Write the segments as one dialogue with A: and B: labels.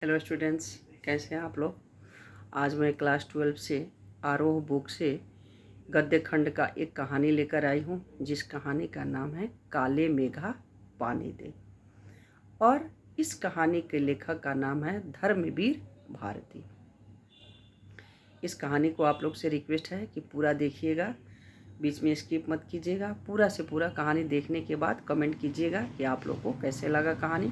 A: Hello students, कैसे हैं आप लोग। आज मैं क्लास 12 से आरोह बुक से गद्य खंड का एक कहानी लेकर आई हूँ, जिस कहानी का नाम है काले मेघा पानी दे। और इस कहानी के लेखक का नाम है धर्मवीर भारती। इस कहानी को आप लोग से रिक्वेस्ट है कि पूरा देखिएगा, बीच में स्किप मत कीजिएगा। पूरा से पूरा कहानी देखने के बाद कमेंट कीजिएगा कि आप लोग को कैसे लगा कहानी।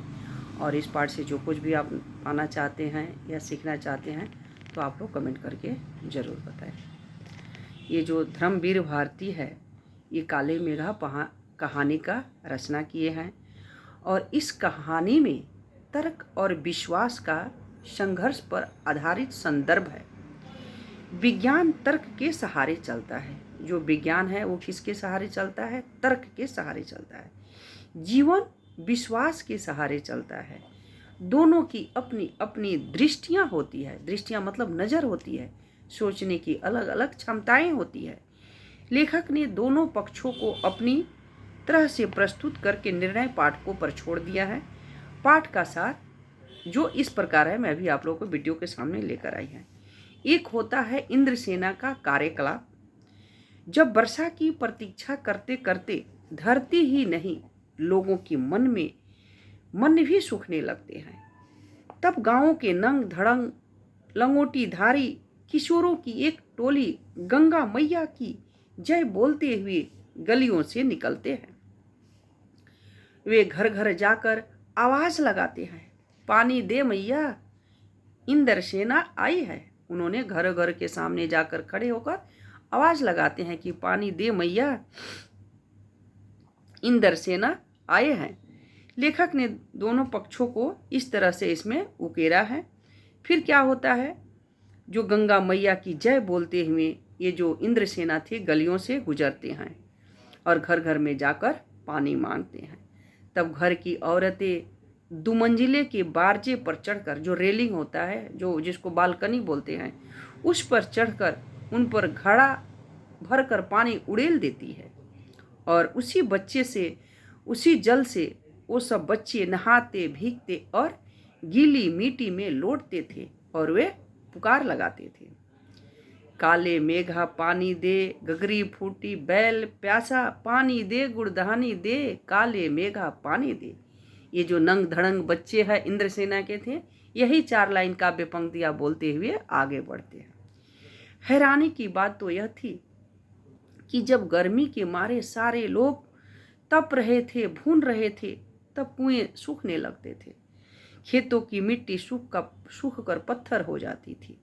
A: और इस पार्ट से जो कुछ भी आप पाना चाहते हैं या सीखना चाहते हैं तो आप लोग कमेंट करके ज़रूर बताएं। ये जो धर्मवीर भारती है, ये काले मेघा कहानी का रचना किए हैं। और इस कहानी में तर्क और विश्वास का संघर्ष पर आधारित संदर्भ है। विज्ञान तर्क के सहारे चलता है। जो विज्ञान है वो किसके सहारे चलता है? तर्क के सहारे चलता है। जीवन विश्वास के सहारे चलता है। दोनों की अपनी अपनी दृष्टियां होती है। दृष्टियां मतलब नज़र होती है। सोचने की अलग अलग क्षमताएं होती है। लेखक ने दोनों पक्षों को अपनी तरह से प्रस्तुत करके निर्णय पाठकों पर छोड़ दिया है। पाठ का सार जो इस प्रकार है, मैं भी आप लोगों को वीडियो के सामने लेकर आई है। एक होता है इंद्रसेना का कार्यकलाप। जब वर्षा की प्रतीक्षा करते करते धरती ही नहीं, लोगों के मन भी सूखने लगते हैं, तब गांवों के नंग धड़ंग लंगोटीधारी किशोरों की एक टोली गंगा मैया की जय बोलते हुए गलियों से निकलते हैं। वे घर घर जाकर आवाज लगाते हैं, पानी दे मैया, इंद्रसेना आई है। उन्होंने घर घर के सामने जाकर खड़े होकर आवाज लगाते हैं कि पानी दे मैया, इंद्रसेना आए हैं। लेखक ने दोनों पक्षों को इस तरह से इसमें उकेरा है। फिर क्या होता है, जो गंगा मैया की जय बोलते हुए ये जो इंद्रसेना थे गलियों से गुजरते हैं और घर घर में जाकर पानी मांगते हैं। तब घर की औरतें दुमंजिले के बारजे पर चढ़कर, जो रेलिंग होता है, जो जिसको बालकनी बोलते हैं, उस पर चढ़कर उन पर घड़ा भरकर पानी उड़ेल देती है। और उसी जल से वो सब बच्चे नहाते, भीगते और गीली मिट्टी में लौटते थे और वे पुकार लगाते थे, काले मेघा पानी दे, गगरी फूटी बैल प्यासा, पानी दे गुड़धानी दे, काले मेघा पानी दे। ये जो नंग धड़ंग बच्चे हैं इंद्रसेना के थे, यही 4 लाइन काव्य पंक्तियां बोलते हुए आगे बढ़ते हैं। हैरानी की बात तो यह थी कि जब गर्मी के मारे सारे लोग तप रहे थे, भून रहे थे, तब कुएं सूखने लगते थे। खेतों की मिट्टी सूख कर पत्थर हो जाती थी।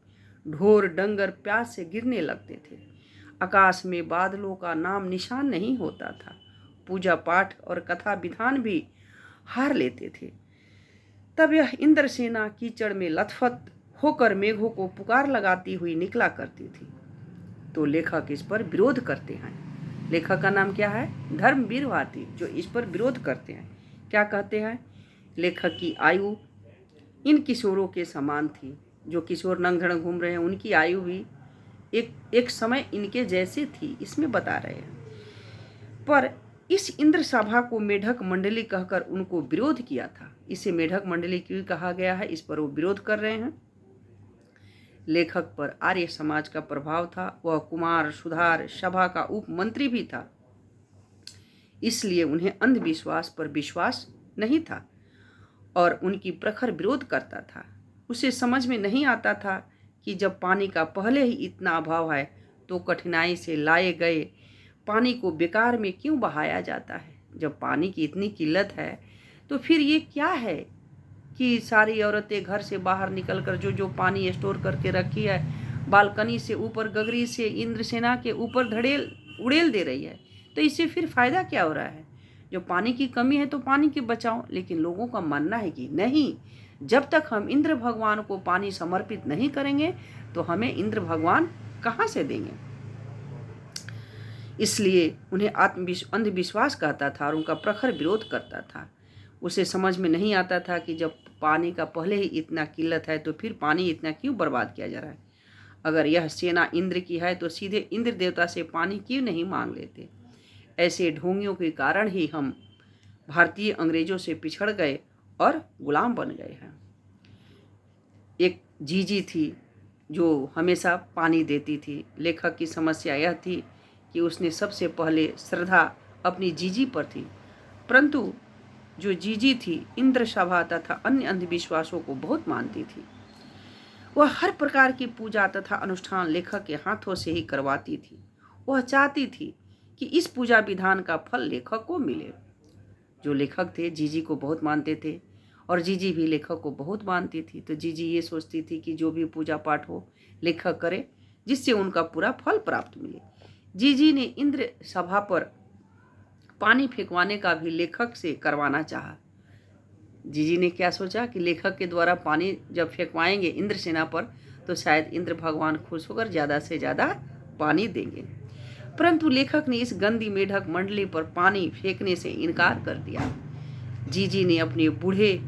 A: ढोर डंगर प्यास से गिरने लगते थे। आकाश में बादलों का नाम निशान नहीं होता था। पूजा पाठ और कथा विधान भी हार लेते थे। तब यह इंद्रसेना कीचड़ में लथपथ होकर मेघों को पुकार लगाती हुई निकला करती थी। तो लेखक इस पर विरोध करते हैं। लेखक का नाम क्या है? धर्मवीर भारती, जो इस पर विरोध करते हैं। क्या कहते हैं? लेखक की आयु इन किशोरों के समान थी। जो किशोर नंग धड़ंग घूम रहे हैं, उनकी आयु भी एक समय इनके जैसे थी, इसमें बता रहे हैं। पर इस इंद्र सभा को मेढक मंडली कहकर उनको विरोध किया था। इसे मेढक मंडली क्यों कहा गया है, इस पर वो विरोध कर रहे हैं। लेखक पर आर्य समाज का प्रभाव था। वह कुमार सुधार सभा का उप मंत्री भी था, इसलिए उन्हें अंधविश्वास पर विश्वास नहीं था और उनकी प्रखर विरोध करता था। उसे समझ में नहीं आता था कि जब पानी का पहले ही इतना अभाव है तो कठिनाई से लाए गए पानी को बेकार में क्यों बहाया जाता है। जब पानी की इतनी किल्लत है तो फिर ये क्या है कि सारी औरतें घर से बाहर निकलकर जो पानी स्टोर करके रखी है, बालकनी से ऊपर गगरी से इंद्रसेना के ऊपर धड़ेल उड़ेल दे रही है। तो इससे फिर फायदा क्या हो रहा है? जो पानी की कमी है तो पानी के बचाओ, लेकिन लोगों का मानना है कि नहीं, जब तक हम इंद्र भगवान को पानी समर्पित नहीं करेंगे तो हमें इंद्र भगवान कहाँ से देंगे। इसलिए उन्हें अंधविश्वास कहता था और उनका प्रखर विरोध करता था। उसे समझ में नहीं आता था कि जब पानी का पहले ही इतना किल्लत है तो फिर पानी इतना क्यों बर्बाद किया जा रहा है। अगर यह सेना इंद्र की है तो सीधे इंद्र देवता से पानी क्यों नहीं मांग लेते। ऐसे ढोंगियों के कारण ही हम भारतीय अंग्रेजों से पिछड़ गए और गुलाम बन गए हैं। एक जीजी थी जो हमेशा पानी देती थी। लेखक की समस्या यह थी कि उसने सबसे पहले श्रद्धा अपनी जीजी पर थी, परंतु जो जीजी थी इंद्र सभा तथा अन्य अंधविश्वासों को बहुत मानती थी। वह हर प्रकार की पूजा तथा अनुष्ठान लेखक के हाथों से ही करवाती थी। वह चाहती थी कि इस पूजा विधान का फल लेखक को मिले। जो लेखक थे जीजी को बहुत मानते थे और जीजी भी लेखक को बहुत मानती थी। तो जीजी ये सोचती थी कि जो भी पूजा पाठ हो लेखक करे, जिससे उनका पूरा फल प्राप्त मिले। जीजी ने इंद्र सभा पर पानी फेंकवाने का भी लेखक से करवाना चाहा। जीजी ने क्या सोचा कि लेखक के द्वारा पानी जब फेंकवाएंगे इंद्र सेना पर तो शायद इंद्र भगवान खुश होकर ज़्यादा से ज़्यादा पानी देंगे। परंतु लेखक ने इस गंदी मेढक मंडली पर पानी फेंकने से इनकार कर दिया। जीजी ने अपने बूढ़े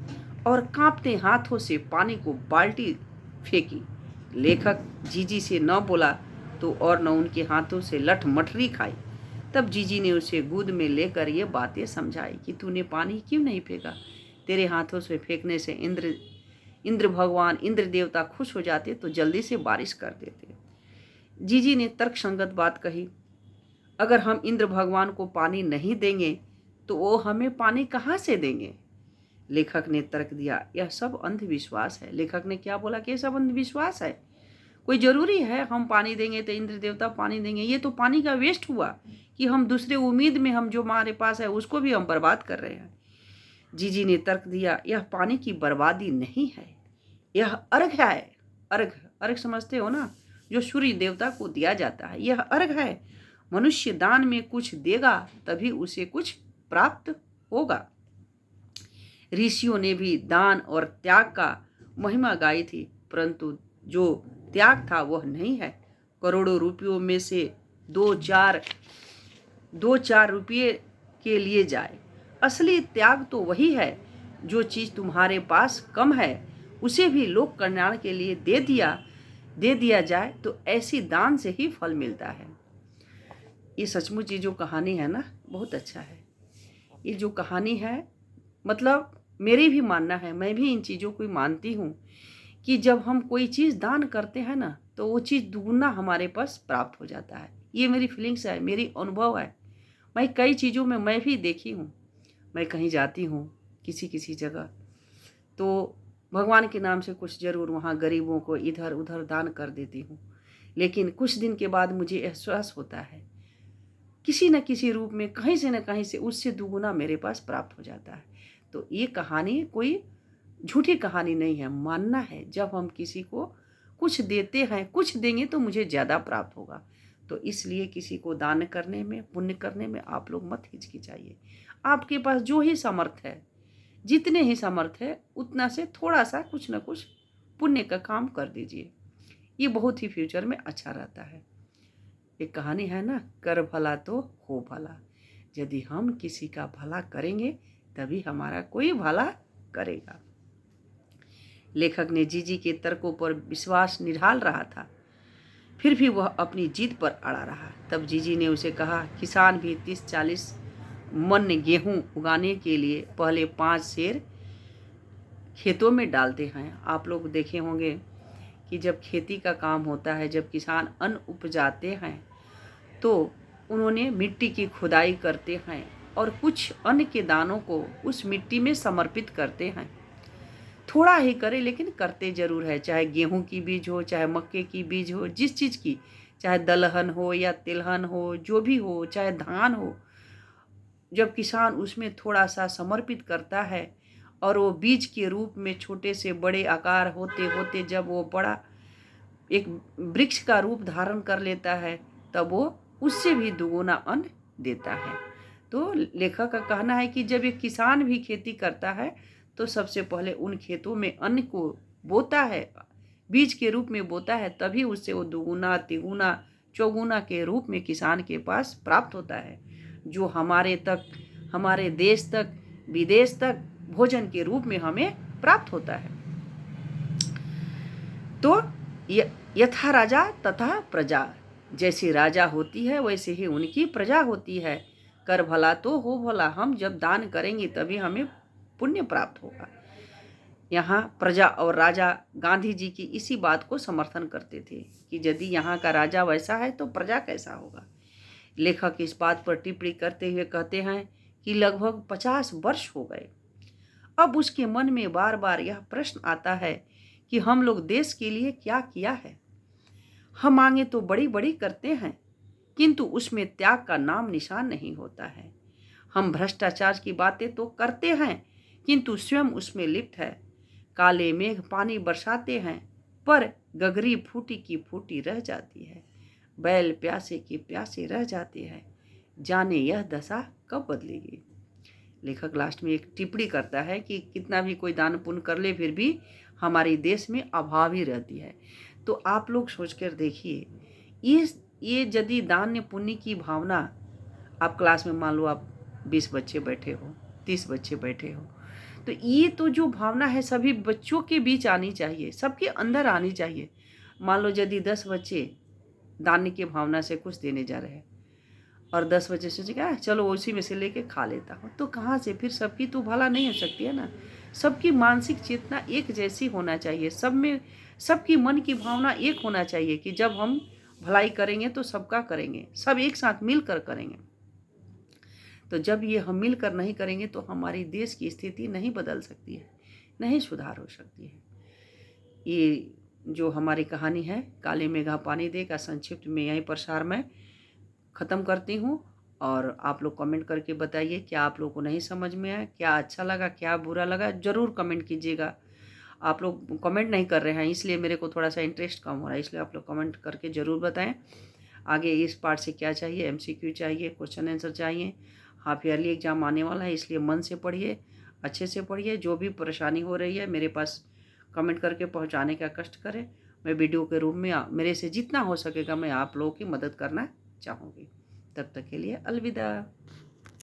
A: और कांपते हाथों से पानी को बाल्टी फेंकी। लेखक जीजी से न बोला तो और न उनके हाथों से लठ मठरी खाई। तब जीजी ने उसे गोद में लेकर ये बातें समझाई कि तूने पानी क्यों नहीं फेंका, तेरे हाथों से फेंकने से इंद्र भगवान इंद्र देवता खुश हो जाते तो जल्दी से बारिश कर देते। जीजी ने तर्कसंगत बात कही, अगर हम इंद्र भगवान को पानी नहीं देंगे तो वो हमें पानी कहाँ से देंगे। लेखक ने तर्क दिया, यह सब अंधविश्वास है। लेखक ने क्या बोला कि यह सब अंधविश्वास है, कोई जरूरी है हम पानी देंगे तो इंद्र देवता पानी देंगे, ये तो पानी का वेस्ट हुआ कि हम दूसरे उम्मीद में हम जो हमारे पास है उसको भी हम बर्बाद कर रहे हैं। जीजी ने तर्क दिया, यह पानी की बर्बादी नहीं है, यह अर्घ है। अर्घ अर्घ समझते हो ना, जो सूर्य देवता को दिया जाता है, यह अर्घ है। मनुष्य दान में कुछ देगा तभी उसे कुछ प्राप्त होगा। ऋषियों ने भी दान और त्याग का महिमा गाई थी, परंतु जो त्याग था वह नहीं है। करोड़ों रुपयों में से दो चार रुपये के लिए जाए। असली त्याग तो वही है जो चीज तुम्हारे पास कम है उसे भी लोक कल्याण के लिए दे दिया जाए तो ऐसी दान से ही फल मिलता है। ये सचमुच ये जो कहानी है ना बहुत अच्छा है। ये जो कहानी है मतलब मेरी भी मानना है, मैं भी इन चीज़ों को मानती हूँ कि जब हम कोई चीज़ दान करते हैं ना तो वो चीज़ दुगुना हमारे पास प्राप्त हो जाता है। ये मेरी फीलिंग्स है, मेरी अनुभव है। मैं कई चीज़ों में मैं भी देखी हूँ। मैं कहीं जाती हूँ किसी जगह तो भगवान के नाम से कुछ ज़रूर वहाँ गरीबों को इधर उधर दान कर देती हूँ, लेकिन कुछ दिन के बाद मुझे एहसास होता है किसी न किसी रूप में कहीं से न कहीं से उससे दुगुना मेरे पास प्राप्त हो जाता है। तो ये कहानी कोई झूठी कहानी नहीं है, मानना है जब हम किसी को कुछ देते हैं, कुछ देंगे तो मुझे ज़्यादा प्राप्त होगा। तो इसलिए किसी को दान करने में पुण्य करने में आप लोग मत हिचकिचाइए। आपके पास जो ही समर्थ है, जितने ही समर्थ है उतना से थोड़ा सा कुछ न कुछ पुण्य का काम कर दीजिए, ये बहुत ही फ्यूचर में अच्छा रहता है। एक कहानी है ना, कर भला तो हो भला। यदि हम किसी का भला करेंगे तभी हमारा कोई भला करेगा। लेखक ने जीजी के तर्कों पर विश्वास निढाल रहा था, फिर भी वह अपनी जीत पर अड़ा रहा। तब जीजी ने उसे कहा, किसान भी 30-40 मन गेहूं उगाने के लिए पहले 5 सेर खेतों में डालते हैं। आप लोग देखे होंगे कि जब खेती का काम होता है, जब किसान अन्न उपजाते हैं तो उन्होंने मिट्टी की खुदाई करते हैं और कुछ अन्न के दानों को उस मिट्टी में समर्पित करते हैं। थोड़ा ही करे लेकिन करते जरूर है, चाहे गेहूं की बीज हो, चाहे मक्के की बीज हो, जिस चीज़ की, चाहे दलहन हो या तिलहन हो, जो भी हो, चाहे धान हो, जब किसान उसमें थोड़ा सा समर्पित करता है और वो बीज के रूप में छोटे से बड़े आकार होते होते जब वो बड़ा एक वृक्ष का रूप धारण कर लेता है तब वो उससे भी दुगुना अन्न देता है। तो लेखक का कहना है कि जब एक किसान भी खेती करता है तो सबसे पहले उन खेतों में अन्न को बोता है, बीज के रूप में बोता है, तभी उससे वो दुगुना तिगुना चौगुना के रूप में किसान के पास प्राप्त होता है, जो हमारे देश तक विदेश तक भोजन के रूप में हमें प्राप्त होता है। तो यथा राजा तथा प्रजा, जैसे राजा होती है वैसे ही उनकी प्रजा होती है। कर भला तो हो भला, हम जब दान करेंगे तभी हमें पुण्य प्राप्त होगा। यहाँ प्रजा और राजा गांधी जी की इसी बात को समर्थन करते थे कि यदि यहाँ का राजा वैसा है तो प्रजा कैसा होगा। लेखक इस बात पर टिप्पणी करते हुए कहते हैं कि लगभग 50 वर्ष हो गए। अब उसके मन में बार बार यह प्रश्न आता है कि हम लोग देश के लिए क्या किया है। हम मांगे तो बड़ी बड़ी करते हैं, किंतु उसमें त्याग का नाम निशान नहीं होता है। हम भ्रष्टाचार की बातें तो करते हैं, किंतु स्वयं उसमें लिप्त है। काले मेघ पानी बरसाते हैं, पर गगरी फूटी की फूटी रह जाती है। बैल प्यासे की प्यासे रह जाते हैं। जाने यह दशा कब बदलेगी। लेखक लास्ट में एक टिप्पणी करता है कि कितना भी कोई दान पुण्य कर ले, फिर भी हमारे देश में अभाव ही रहती है। तो आप लोग सोचकर देखिए, ये यदि दान पुण्य की भावना, आप क्लास में मान लो आप 20 बच्चे बैठे हो, 30 बच्चे बैठे हो, तो ये तो जो भावना है सभी बच्चों के बीच आनी चाहिए, सबके अंदर आनी चाहिए। मान लो यदि 10 बच्चे दान की भावना से कुछ देने जा रहे हैं और 10 बच्चे सोचेगा चलो उसी में से लेके खा लेता हूँ, तो कहाँ से फिर सबकी तो भला नहीं हो सकती है ना। सबकी मानसिक चेतना एक जैसी होना चाहिए, सब में सबकी मन की भावना एक होना चाहिए कि जब हम भलाई करेंगे तो सबका करेंगे, सब एक साथ मिलकर करेंगे। तो जब ये हम मिलकर नहीं करेंगे तो हमारी देश की स्थिति नहीं बदल सकती है, नहीं सुधार हो सकती है। ये जो हमारी कहानी है काले मेघा पानी दे का संक्षिप्त में यहीं पर सार मैं ख़त्म करती हूँ। और आप लोग कमेंट करके बताइए क्या आप लोगों को नहीं समझ में आया, क्या अच्छा लगा, क्या बुरा लगा, ज़रूर कमेंट कीजिएगा। आप लोग कमेंट नहीं कर रहे हैं इसलिए मेरे को थोड़ा सा इंटरेस्ट कम हो रहा है, इसलिए आप लोग कमेंट करके ज़रूर बताएं आगे इस पार्ट से क्या चाहिए। MCQ चाहिए, क्वेश्चन आंसर चाहिए। हाफ ईयरली एग्ज़ाम आने वाला है, इसलिए मन से पढ़िए, अच्छे से पढ़िए। जो भी परेशानी हो रही है मेरे पास कमेंट करके पहुंचाने का कष्ट करें। मैं वीडियो के रूप में मेरे से जितना हो सकेगा मैं आप लोगों की मदद करना चाहूँगी। तब तक के लिए अलविदा।